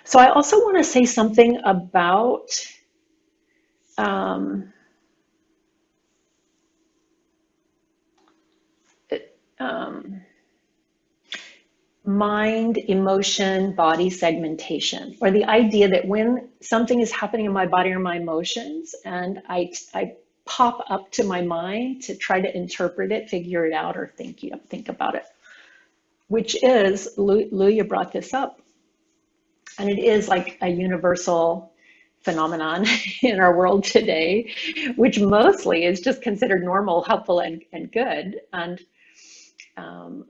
So I also want to say something about um, um, mind, emotion, body segmentation, or the idea that when something is happening in my body or my emotions, and I pop up to my mind to try to interpret it, figure it out, or think about it, which is, Luya brought this up, and it is like a universal phenomenon in our world today, which mostly is just considered normal, helpful, and good. And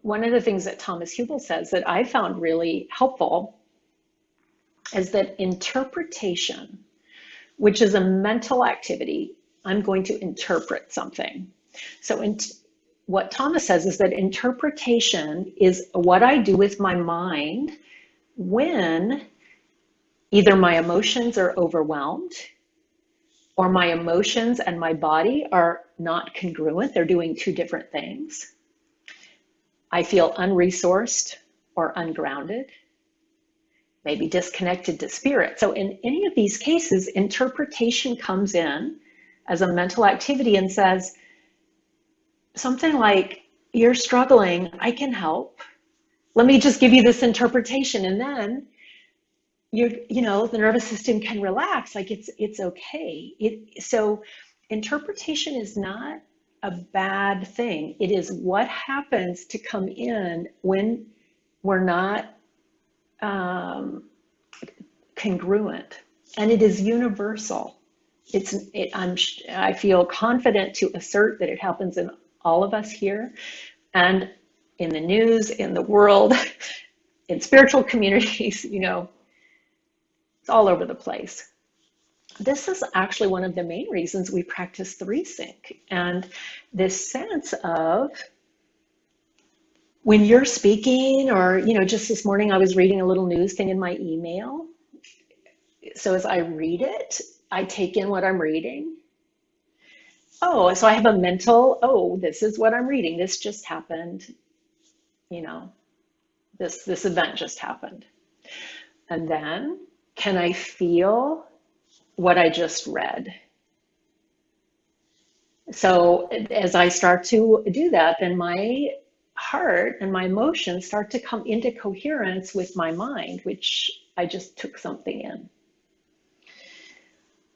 one of the things that Thomas Huebl says that I found really helpful is that interpretation, which is a mental activity, I'm going to interpret something. So what Thomas says is that interpretation is what I do with my mind when either my emotions are overwhelmed or my emotions and my body are not congruent. They're doing two different things. I feel unresourced or ungrounded, maybe disconnected to spirit. So in any of these cases, interpretation comes in as a mental activity and says something like, you're struggling, I can help. Let me just give you this interpretation. And then the nervous system can relax, like it's okay. So interpretation is not a bad thing. It is what happens to come in when we're not congruent, and it is universal. I feel confident to assert that it happens in all of us here, and in the news, in the world, in spiritual communities. It's all over the place. This is actually one of the main reasons we practice 3-sync, and this sense of when you're speaking, or just this morning I was reading a little news thing in my email. So as I read it, I take in what I'm reading. Oh, so I have a mental, oh, this is what I'm reading. This just happened. This event just happened. And then can I feel what I just read? So as I start to do that, then my heart and my emotions start to come into coherence with my mind, which I just took something in.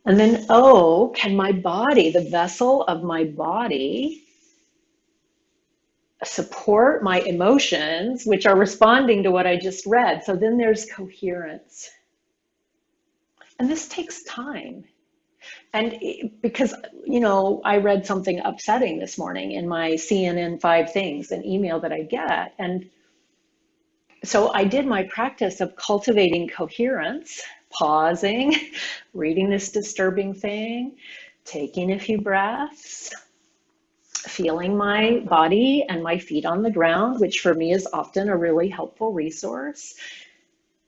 And then, oh, can my body, the vessel of my body, support my emotions, which are responding to what I just read? So then there's coherence. And this takes time. And because, I read something upsetting this morning in my CNN 5 things, an email that I get. And so I did my practice of cultivating coherence, pausing, reading this disturbing thing, taking a few breaths, feeling my body and my feet on the ground, which for me is often a really helpful resource,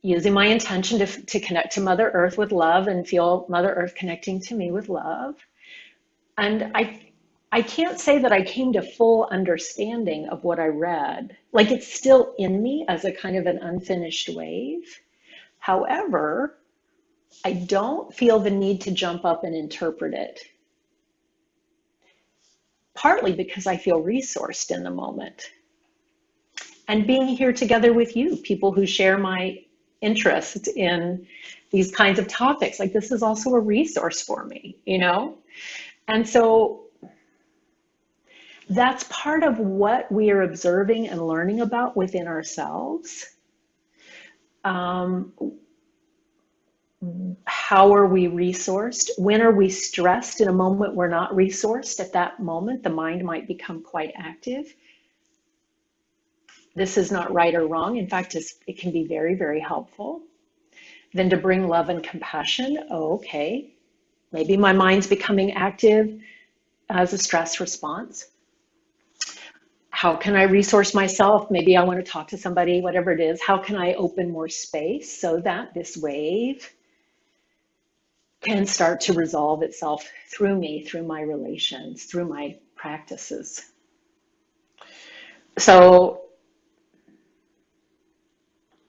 using my intention to connect to Mother Earth with love and feel Mother Earth connecting to me with love. And I can't say that I came to full understanding of what I read. Like, it's still in me as a kind of an unfinished wave. However, I don't feel the need to jump up and interpret it. Partly because I feel resourced in the moment. And being here together with you, people who share my interest in these kinds of topics, like, this is also a resource for me, And so that's part of what we are observing and learning about within ourselves. How are we resourced? When are we stressed? In a moment we're not resourced. At that moment, the mind might become quite active. This is not right or wrong. In fact, it can be very, very helpful. Then to bring love and compassion. Oh, okay, maybe my mind's becoming active as a stress response. How can I resource myself? Maybe I want to talk to somebody, whatever it is. How can I open more space so that this wave can start to resolve itself through me, through my relations, through my practices? So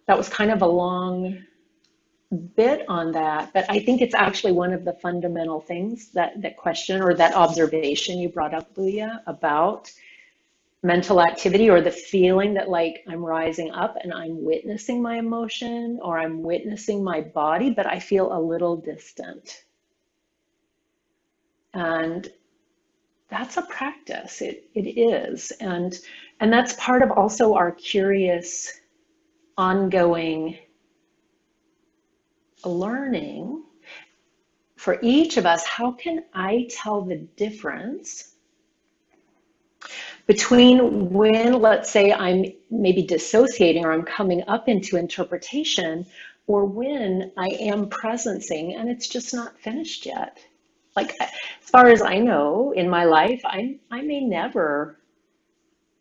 that was kind of a long bit on that, but I think it's actually one of the fundamental things that question or that observation you brought up, Luya, about mental activity or the feeling that like I'm rising up and I'm witnessing my emotion or I'm witnessing my body, but I feel a little distant. And that's a practice. It is. And that's part of also our curious, ongoing learning for each of us. How can I tell the difference between when, let's say, I'm maybe dissociating or I'm coming up into interpretation, or when I am presencing and it's just not finished yet? Like, as far as I know, in my life, I may never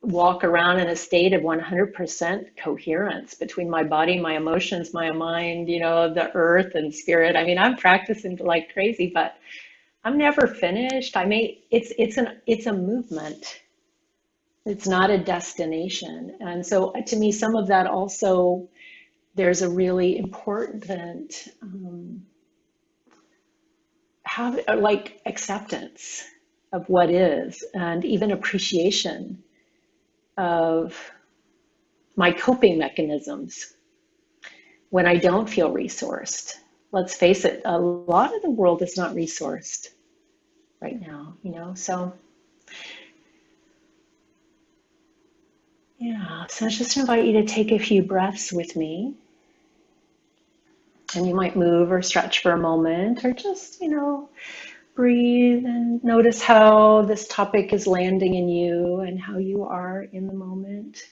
walk around in a state of 100% coherence between my body, my emotions, my mind, the earth and spirit. I mean, I'm practicing like crazy, but I'm never finished. It's a movement. It's not a destination. And so to me, some of that also, there's a really important like acceptance of what is, and even appreciation of my coping mechanisms when I don't feel resourced. Let's face it, a lot of the world is not resourced right now, so yeah, so I just invite you to take a few breaths with me. And you might move or stretch for a moment, or just, breathe and notice how this topic is landing in you and how you are in the moment.